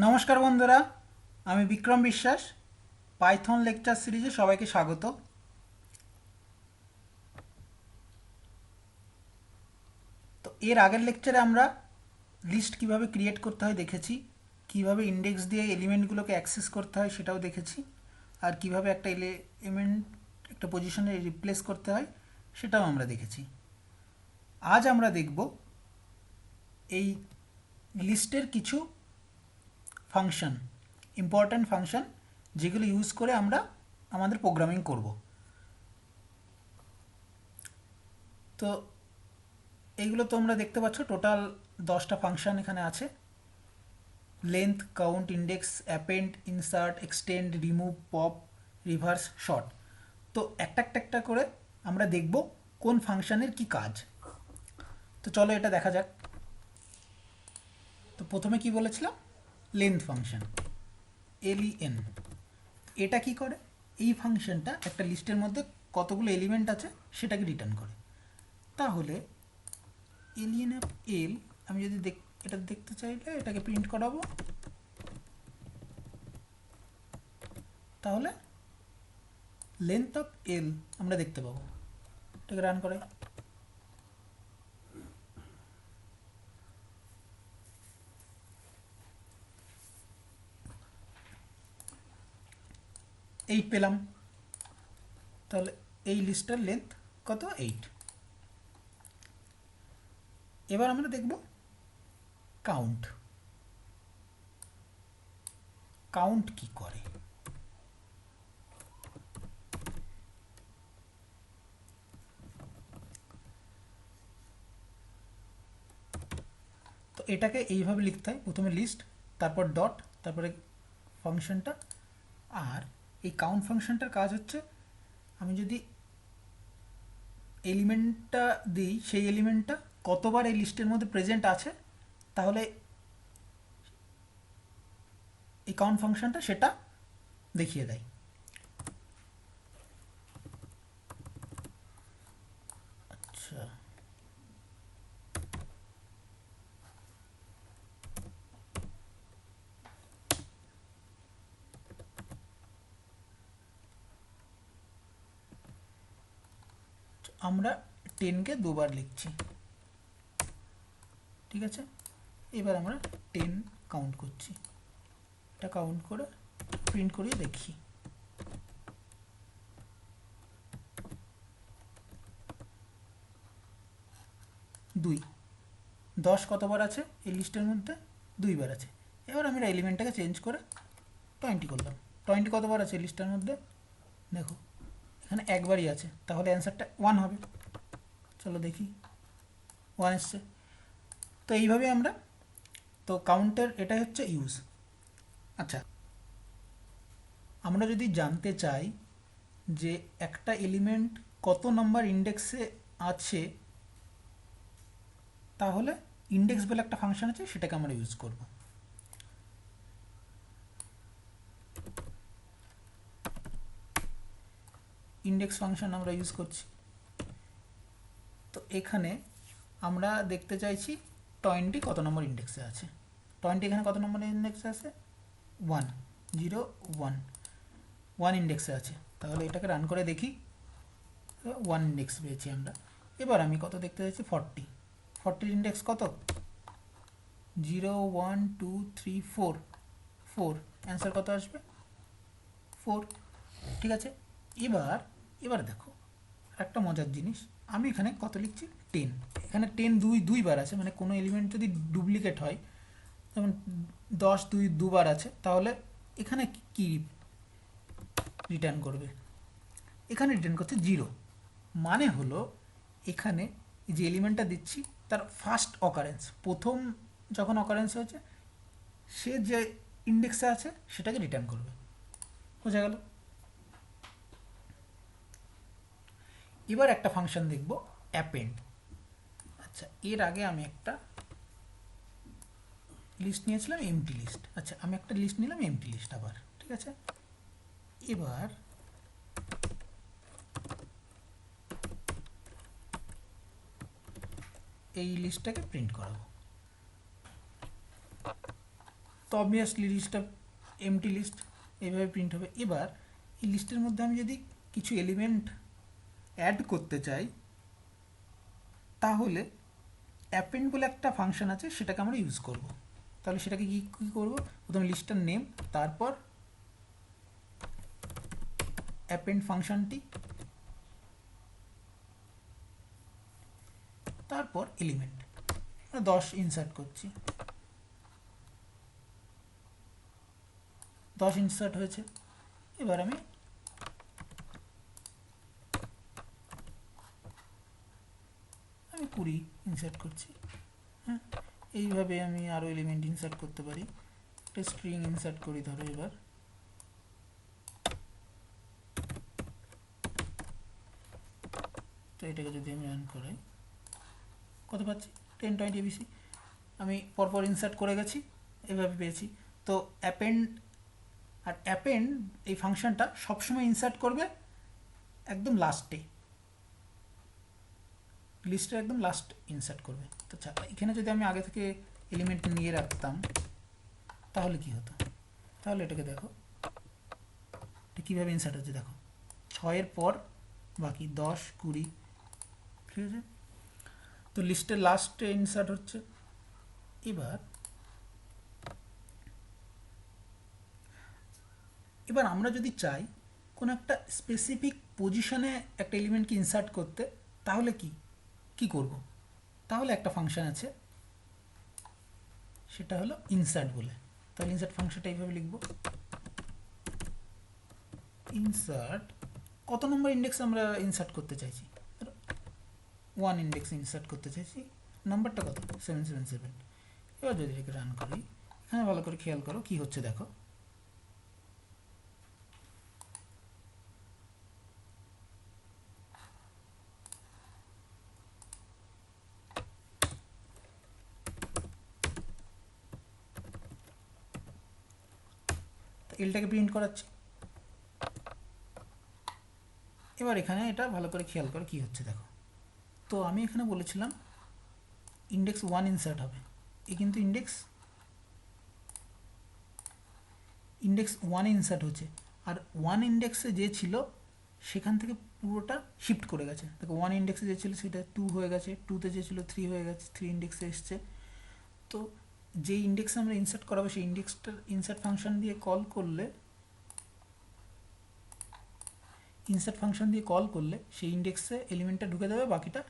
নমস্কার বন্ধুরা, আমি বিক্রম বিশ্বাস। পাইথন লেকচার সিরিজে সবাইকে স্বাগত। তো এর আগের লেকচারে আমরা লিস্ট কিভাবে ক্রিয়েট করতে হয় দেখেছি, কিভাবে ইন্ডেক্স দিয়ে এলিমেন্টগুলোকে অ্যাক্সেস করতে হয় সেটাও দেখেছি, আর কিভাবে একটা এলিমেন্ট একটা পজিশনে রিপ্লেস করতে হয় সেটাও আমরা দেখেছি। আজ আমরা দেখব এই লিস্টের কিছু ফাংশন, ইম্পর্ট্যান্ট ফাংশন, যেগুলো ইউজ করে আমরা আমাদের প্রোগ্রামিং করব। তো এইগুলো তোমরা দেখতে পাচ্ছ, টোটাল 10টা ফাংশন এখানে আছে। Length, count, index, append, insert, extend, remove, pop, reverse, sort. তো একটা একটা একটা করে আমরা দেখব কোন ফাংশনের কি কাজ। তো চলো এটা দেখা যাক। তো প্রথমে কি বলেছিলাম, লেন্থ ফাংশন, len। এটা কি করে, এই ফাংশনটা একটা লিস্টের মধ্যে কতগুলো এলিমেন্ট আছে সেটাকে রিটার্ন করে। তাহলে এলিয়েন অফ এল, আমি যদি এটা দেখতে চাইলে এটাকে প্রিন্ট করাবো, তাহলে লেন্থ অফ এল আমরা দেখতে পাবো। এটাকে রান করে এইট পেলাম। তাহলে এই লিস্টের লেন্থ কত, 8। এবার আমরা দেখব কাউন্ট। কাউন্ট কি করে, তো এটাকে এইভাবে লিখতে হয়, প্রথমে লিস্ট, তারপর ডট, তারপরে ফাংশনটা। আর এই কাউন্ট ফাংশনটার কাজ হচ্ছে, আমি যদি এলিমেন্টটা দিই, সেই এলিমেন্টটা কতবার এই লিস্টের মধ্যে প্রেজেন্ট আছে, তাহলে এই কাউন্ট ফাংশনটা সেটা দেখিয়ে দেয়। আচ্ছা, আমরা 10কে দুবার লিখছি, ঠিক আছে। এবার আমরা 10 কাউন্ট করছি, এটা কাউন্ট করে প্রিন্ট করিয়ে দেখি। 2, 10 কতবার আছে এই লিস্টের মধ্যে, 2বার আছে। এবার আমি এলিমেন্টটাকে চেঞ্জ করে 20 করলাম। 20 কতবার আছে এই লিস্টের মধ্যে, দেখো এখানে একবারই আছে, তাহলে অ্যান্সারটা 1 হবে। চলো দেখি, 1 এসছে। তো এইভাবে আমরা, তো কাউন্টের এটাই হচ্ছে ইউজ। আচ্ছা, আমরা যদি জানতে চাই যে একটা এলিমেন্ট কত নম্বর ইন্ডেক্সে আছে, তাহলে ইন্ডেক্স বলে একটা ফাংশন আছে, সেটাকে আমরা ইউজ করব। ইন্ডেক্স ফাংশন আমরা ইউজ করছি। তো এখানে আমরা দেখতে চাইছি 20 কত নম্বর ইন্ডেক্সে আছে। 20 এখানে কত নম্বর ইন্ডেক্সে আছে, 1, 0, 1, 1 ইন্ডেক্সে আছে। তাহলে এটাকে রান করে দেখি, 1 ইন্ডেক্স পেয়েছি আমরা। এবার আমি কত দেখতে চাইছি, 40। 40 ইন্ডেক্স কত, 0, 1, 2, 3, 4, 4। অ্যান্সার কত আসবে, 4, ঠিক আছে। এবার এবার দেখো একটা মজার জিনিস, আমি এখানে কত লিখছি, 10। এখানে 10 দুইবার আছে, মানে কোনো এলিমেন্ট যদি ডুপ্লিকেট হয়, যেমন 10 দুবার আছে, তাহলে এখানে কি রিটার্ন করবে, এখানে রিটার্ন করছে 0। মানে হলো এখানে যে এলিমেন্টটা দিচ্ছি তার ফার্স্ট অকারেন্স, প্রথম যখন অকারেন্স হয়েছে সে যে ইন্ডেক্সে আছে সেটাকে রিটার্ন করবে। বোঝা গেল। এবার একটা ফাংশন দেখব, অ্যাপেন্ড। আচ্ছা, এর আগে আমি একটা লিস্ট নিয়েছিলাম, এমটি লিস্ট। আচ্ছা, আমি একটা লিস্ট নিলাম, এমটি লিস্ট আবার, ঠিক আছে। এবার এই লিস্টটাকে প্রিন্ট করাবো। তো অবভিয়াসলি লিস্টটা এমটি লিস্ট এইভাবে প্রিন্ট হবে। এবার এই লিস্টের মধ্যে আমি যদি কিছু এলিমেন্ট অ্যাড করতে চাই তাহলে অ্যাপেন্ড বলে একটা ফাংশন আছে, সেটাকে আমরা ইউজ করব। তাহলে সেটাকে কী করব, প্রথমে লিস্টের নেম, তারপর অ্যাপেন্ড ফাংশনটি, তারপর এলিমেন্ট 10 ইনসার্ট করছি। 10 ইনসার্ট হয়েছে। এবার আমি আমি 20 ইনসার্ট করছি। হ্যাঁ, এইভাবে আমি আরও এলিমেন্ট ইনসার্ট করতে পারি। একটা স্ট্রিং ইনসার্ট করি ধরো। এবার তো এটাকে যদি আমি রান করাই, কত পাচ্ছি? 10, 20 এবিসি আমি পরপর ইনসার্ট করে গেছি, এভাবে পেয়েছি। তো অ্যাপেন্ড এই ফাংশনটা সবসময় ইনসার্ট করবে একদম লাস্টে, লিস্টের একদম লাস্ট ইনসার্ট করবে। তো এখানে যদি আমি আগে থেকে এলিমেন্ট নিয়ে রাখতাম তাহলে কি হতো? তাহলে এটাকে দেখো এটা কীভাবে ইনসার্ট হচ্ছে, দেখো 6-এর পর বাকি 10, 20, ঠিক আছে? তো লিস্টের লাস্টে ইনসার্ট হচ্ছে। এবার আমরা যদি চাই কোনো একটা স্পেসিফিক পজিশনে একটা এলিমেন্টকে ইনসার্ট করতে, তাহলে কি করব? তাহলে একটা ফাংশন আছে, সেটা হলো ইনসার্ট বলে। তাহলে ইনসার্ট ফাংশনটা এইভাবে লিখব, ইনসার্ট কত নম্বর ইন্ডেক্স আমরা ইনসার্ট করতে চাইছি, 1 ইন্ডেক্স ইনসার্ট করতে চাইছি, নাম্বারটা কত? 777। এবার যদি এটাকে রান করি, এখানে ভালো করে খেয়াল করো কি হচ্ছে, দেখো এলটাকে প্রিন্ট করাচ্ছি। এবার এখানে এটা ভালো করে খেয়াল করো কি হচ্ছে, দেখো। তো আমি এখানে বলেছিলাম ইন্ডেক্স 1 ইনসার্ট হবে, এ কিন্তু ইন্ডেক্স 1 ইনসার্ট হচ্ছে, আর 1 ইন্ডেক্সে যে ছিল সেখান থেকে পুরোটা শিফট করে গেছে। দেখো 1 ইন্ডেক্সে যে ছিল সেটা 2 হয়ে গেছে, 2তে যে ছিল 3 হয়ে গেছে, 3 ইন্ডেক্সে এসছে। তো যে ইন্ডেক্সে আমরা ইনসার্ট করাবো সেই ইন্ডেক্সটার ইনসার্ট ফাংশন দিয়ে কল করলে সেই ইন্ডেক্সে এলিমেন্টটা ঢুকে যাবে, বাকিটা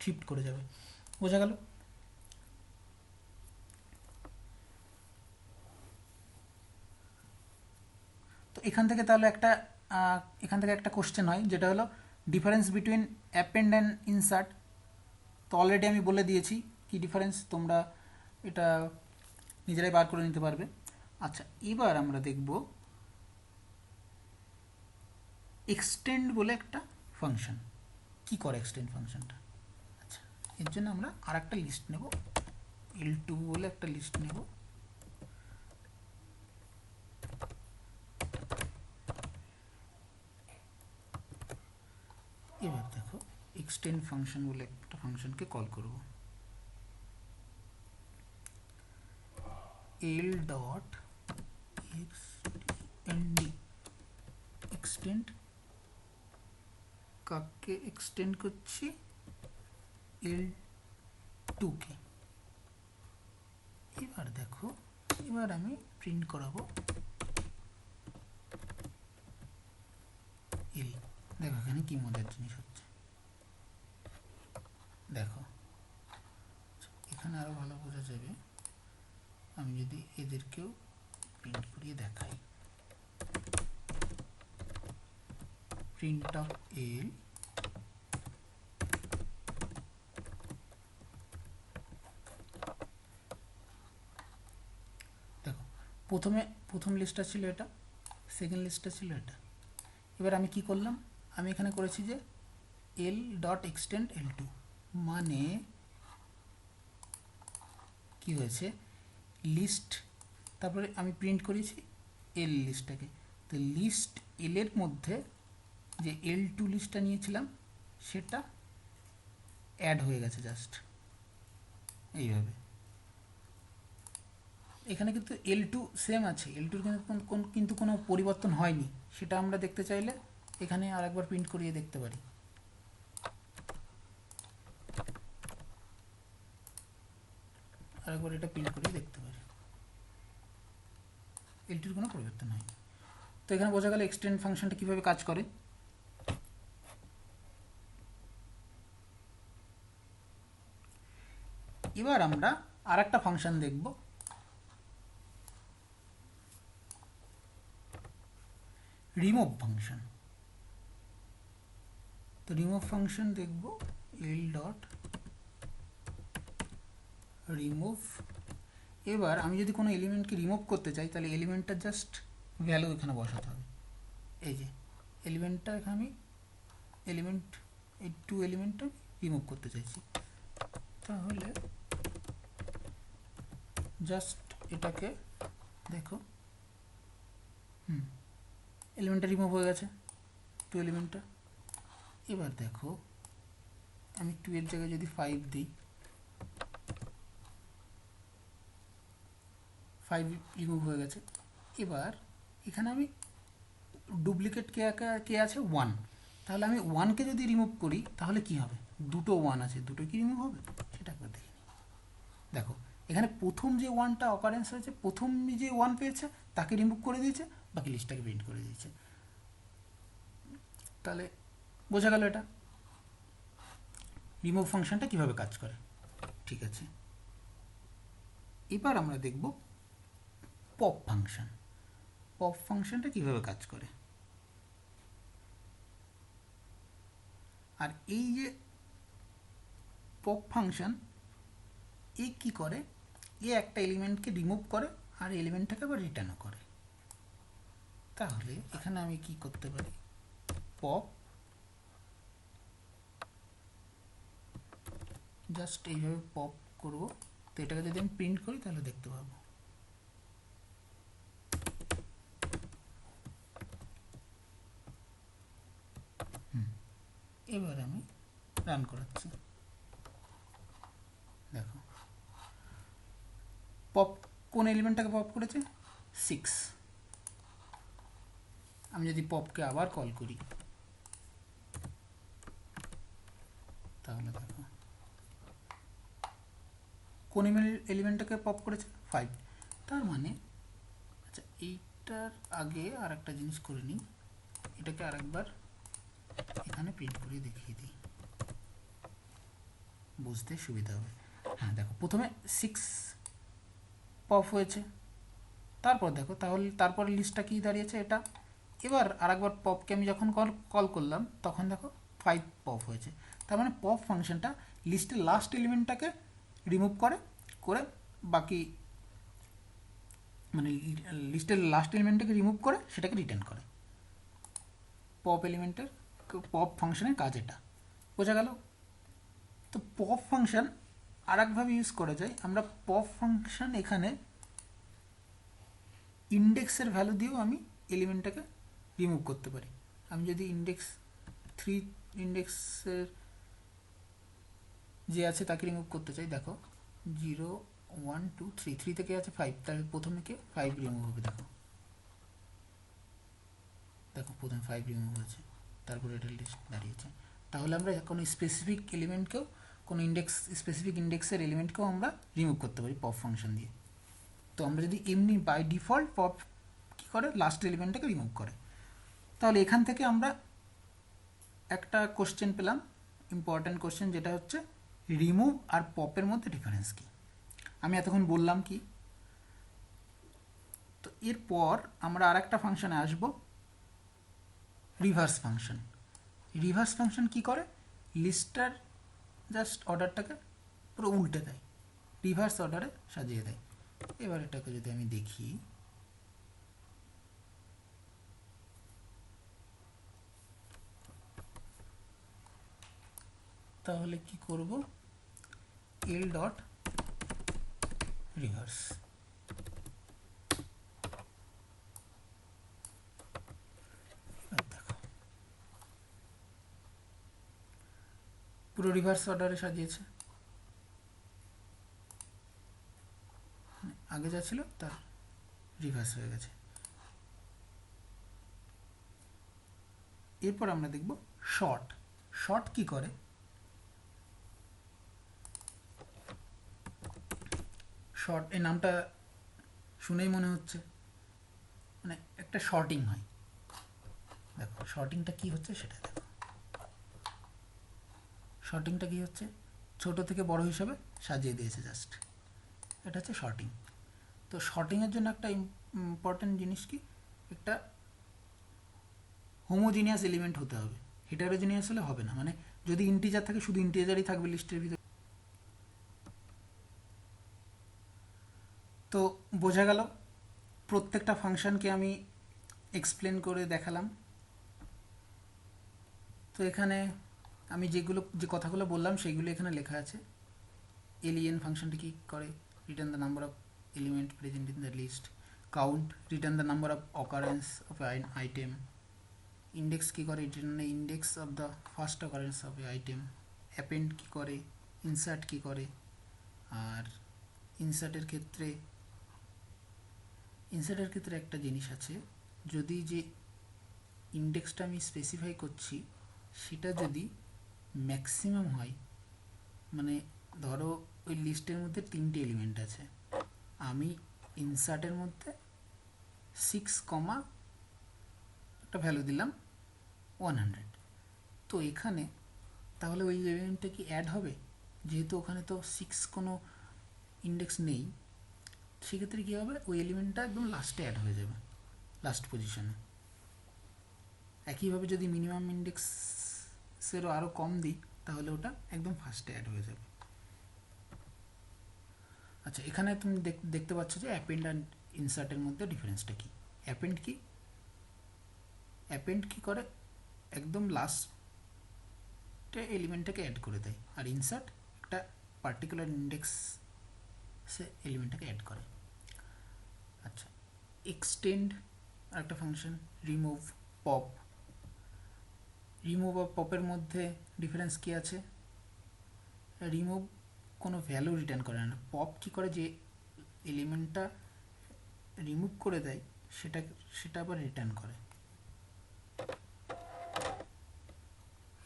শিফট করে যাবে। বোঝা গেল? তো এখান থেকে তাহলে একটা কোশ্চেন হয়, যেটা হলো difference between append and insert. তো অলরেডি আমি বলে দিয়েছি কি ডিফারেন্স, তোমরা এটা নিজেরাই বার করে নিতে পারবে। আচ্ছা, এবার আমরা দেখব এক্সটেন্ড বলে একটা ফাংশন। কি করে এক্সটেন্ড ফাংশনটা? আচ্ছা, এর জন্য আমরা আর একটা লিস্ট নেব, L2 বলে একটা লিস্ট নেব। এবার দেখো এক্সটেন্ড ফাংশন বলে একটা ফাংশনকে কল করব, l ডট এক্সটেন্ড। কাকে এক্সটেন্ড করছি? L2 কে। এবার দেখো, এবার আমি প্রিন্ট করাবো l। দেখো এখানে কি মজার জিনিস হচ্ছে, দেখো এখানে আরো ভালো বোঝা যাবে আমি যদি এদেরকেও প্রিন্ট করিয়ে দেখাই। প্রিন্ট অফ l, দেখো প্রথম লিস্টটা ছিল এটা, সেকেন্ড লিস্টটা ছিল এটা। এবার আমি কি করলাম, আমি এখানে করেছি যে l ডট এক্সটেন্ড l2, মানে কি হয়েছে, লিস্ট, তারপরে আমি প্রিন্ট করেছি l লিস্টটাকে। তো লিস্ট l এর মধ্যে যে L2 লিস্টটা নিয়েছিলাম সেটা অ্যাড হয়ে গেছে জাস্ট এইভাবে। এখানে কিন্তু L2 সেম আছে, L2 কিন্তু কোনো পরিবর্তন হয়নি, সেটা আমরা দেখতে চাইলে এখানে আরেকবার প্রিন্ট করিয়ে দেখতে পারি। আরেকবার এটা প্রিন্ট করিয়ে দেখতে পারি, L2 কোনো পরিবর্তন হয়নি। তো এখানে বোঝা গেল এক্সটেন্ড ফাংশনটা কীভাবে কাজ করে। এবার আমরা আর একটা ফাংশন দেখব, রিমুভ ফাংশন। তো রিমুভ ফাংশন দেখব এল ডট রিমুভ। এবার আমি যদি কোনো এলিমেন্টকে রিমুভ করতে চাই তাহলে এলিমেন্টটা জাস্ট ভ্যালু এখানে বসাতে হবে। এই যে এলিমেন্টটা এখানে আমি এলিমেন্ট এই টু এলিমেন্টটা রিমুভ করতে চাইছি, তাহলে জাস্ট এটাকে দেখো, এলিমেন্টটা রিমুভ হয়ে গেছে, টু এলিমেন্টটা। এবার দেখো আমি 2 এর জায়গায় যদি 5 দিই, 5 রিমুভ হয়ে গেছে। এবার এখানে আমি ডুপ্লিকেট কে আছে 1, তাহলে আমি 1কে যদি রিমুভ করি তাহলে কি হবে, দুটো 1 আছে, দুটো কি রিমুভ হবে সেটা একবার দেখে নিই। দেখো এখানে প্রথম যে 1টা অকারেন্স হয়েছে, প্রথম যে 1 পেয়েছে তাকে রিমুভ করে দিয়েছে, বাকি লিস্টটাকে প্রিন্ট করে দিয়েছে। তাহলে বোঝা গেল এটা রিমুভ ফাংশনটা কিভাবে কাজ করে। ঠিক আছে, এবার আমরা দেখব পপ ফাংশন। পপ ফাংশনটা কিভাবে কাজ করে। আর এই যে পপ ফাংশন, এ কি করে, এ একটা এলিমেন্টকে রিমুভ করে আর এলিমেন্টটাকে আবার রিটার্নও করে। তাহলে এখানে আমি কি করতে পারি, পপ জাস্ট এইভাবে পপ করব। তো এটাকে যদি আমি প্রিন্ট করি তাহলে দেখতে পাবো। এবার আমি রান করাচ্ছি, দেখো পপ কোন এলিমেন্টটাকে পপ করেছে, 6। আমি যদি পপকে আবার কল করি তাহলে দেখো কোন এলিমেন্টটাকে পপ করেছে, 5। তার মানে আচ্ছা এইটার আগে আর একটা জিনিস করে নিই, এটাকে আরেকবার এখানে প্রিন্ট করে দেখিয়ে দিই, বুঝতে সুবিধা হবে। হ্যাঁ দেখো প্রথমে 6 পপ হয়েছে, তারপর দেখো তাহলে তারপর লিস্টটা কি দাঁড়িয়েছে এটা। এবার আরেকবার পপকে আমি যখন কল করলাম তখন দেখো 5 পপ হয়েছে। তার মানে পপ ফাংশনটা লিস্টের লাস্ট এলিমেন্টটাকে রিমুভ করে করে বাকি মানে লিস্টের লাস্ট এলিমেন্টটাকে রিমুভ করে সেটাকে রিটার্ন করে। পপ এলিমেন্টের পপ ফাংশনের কাজ এটা, বোঝা গেল। তো পপ ফাংশন আর একভাবে ইউজ করা যায়, আমরা পপ ফাংশন এখানে ইন্ডেক্সের ভ্যালু দিয়েও আমি এলিমেন্টটাকে রিমুভ করতে পারি। আমি যদি ইন্ডেক্স 3 ইন্ডেক্সের যে আছে তাকে রিমুভ করতে চাই, দেখো 0 1 2 3, 3 থেকে আছে 5, তাহলে প্রথমে কে 5 রিমুভ হবে। দেখো দেখো প্রথমে 5 রিমুভ হয়েছে, তারপরে এটা লিস্ট দাঁড়িয়েছে। তাহলে আমরা কোনো স্পেসিফিক এলিমেন্টকেও, কোনো ইন্ডেক্স স্পেসিফিক ইন্ডেক্সের এলিমেন্টকেও আমরা রিমুভ করতে পারি পপ ফাংশন দিয়ে। তো আমরা যদি এমনি বাই ডিফল্ট পপ কী করে, লাস্ট এলিমেন্টটাকে রিমুভ করে। তাহলে এখান থেকে আমরা একটা কোশ্চেন পেলাম, ইম্পর্ট্যান্ট কোশ্চেন, যেটা হচ্ছে রিমুভ আর পপের মধ্যে ডিফারেন্স কী। আমি এতক্ষণ বললাম কি। তো এরপর আমরা আর একটা ফাংশনে আসবো, রিভার্স ফাংশন। রিভার্স ফাংশন কি করে, লিস্টার জাস্ট অর্ডারটাকে পুরো উল্টে দেয়, রিভার্স অর্ডারে সাজিয়ে দেয়। এবার এটাকে যদি আমি দেখি, তাহলে কি করব, এল ডট রিভার্স। দেখো পুরো রিভার্স অর্ডারে সাজিয়েছে। আগে যা ছিল তার রিভার্স হয়ে গেছে। এরপর আমরা দেখব শর্ট। শর্ট কি করে? শর্ট এই নামটা শুনেই মনে হচ্ছে মানে একটা শর্টিং হয়। দেখো শর্টিংটা কি হচ্ছে সেটা দেখো। শর্টিংটা কি হচ্ছে, ছোট থেকে বড় হিসাবে সাজিয়ে দিয়েছে জাস্ট, এটা হচ্ছে শর্টিং। তো শর্টিংয়ের জন্য একটা ইম্পর্টেন্ট জিনিস কি, একটা হোমোজিনিয়াস এলিমেন্ট হতে হবে। হেটারোজিনিয়াস হলে হবে না, মানে যদি ইন্টিজার থাকে শুধু ইন্টিজারই থাকবে লিস্টের ভিতরে। তো বোঝা গেল, প্রত্যেকটা ফাংশনকে আমি এক্সপ্লেন করে দেখালাম। তো এখানে আমি যে কথাগুলো বললাম সেইগুলো এখানে লেখা আছে। এলিয়েন ফাংশনটি কী করে? Return the number of element present in the list. Count, return the number of occurrence of an item. Index কী করে? Return the index of the first occurrence of a item. Append কী করে? Insert কী করে? আর ইনসার্টের ক্ষেত্রে একটা জিনিস আছে, যদি যে ইন্ডেক্সটা আমি স্পেসিফাই করছি সেটা যদি ম্যাক্সিমাম হয়, মানে ধরো ওই লিস্টের মধ্যে 3টে এলিমেন্ট আছে, আমি ইনসার্টের মধ্যে 6, একটা ভ্যালু দিলাম 100। তো এখানে তাহলে ওই এলিমেন্টটা কি অ্যাড হবে? যেহেতু ওখানে তো 6 কোনো ইন্ডেক্স নেই, সেক্ষেত্রে কী হবে, ওই এলিমেন্টটা একদম লাস্টে অ্যাড হয়ে যাবে, লাস্ট পজিশনে। একইভাবে যদি মিনিমাম ইন্ডেক্সেরও আরও কম দিই তাহলে ওটা একদম ফার্স্টে অ্যাড হয়ে যাবে। আচ্ছা, এখানে তুমি দেখতে পাচ্ছ যে অ্যাপেন্ড অ্যান্ড ইনসার্টের মধ্যে ডিফারেন্সটা কি। অ্যাপেন্ড কি করে? একদম লাস্টে এলিমেন্টটাকে অ্যাড করে দেয়, আর ইনসার্ট একটা পার্টিকুলার ইন্ডেক্সে এলিমেন্টটাকে অ্যাড করে। আচ্ছা, এক্সটেন্ড আর একটা ফাংশন, রিমুভ, পপ। রিমুভ আর পপের মধ্যে ডিফারেন্স কি আছে? রিমুভ কোনো ভ্যালু রিটার্ন করে না, পপ কী করে, যে এলিমেন্টটা রিমুভ করে দেয় সেটা আবার রিটার্ন করে।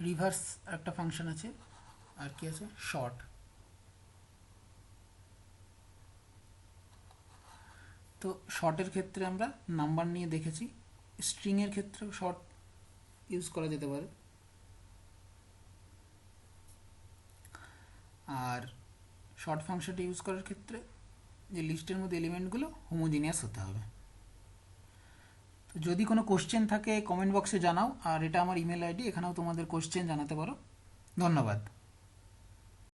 রিভার্স একটা ফাংশন আছে, আর কি আছে? শর্ট। তো শর্টের ক্ষেত্রে আমরা নাম্বার নিয়ে দেখেছি, স্ট্রিংয়ের ক্ষেত্রেও শর্ট ইউজ করা যেতে পারে। আর শর্ট ফাংশনটা ইউজ করার ক্ষেত্রে যে লিস্টের মধ্যে এলিমেন্টগুলো হোমোজিনিয়াস হতে হবে। তো যদি কোনো কোশ্চেন থাকে কমেন্ট বক্সে জানাও, আর এটা আমার ইমেল আইডি, এখানেও তোমাদের কোশ্চেন জানাতে পারো। ধন্যবাদ।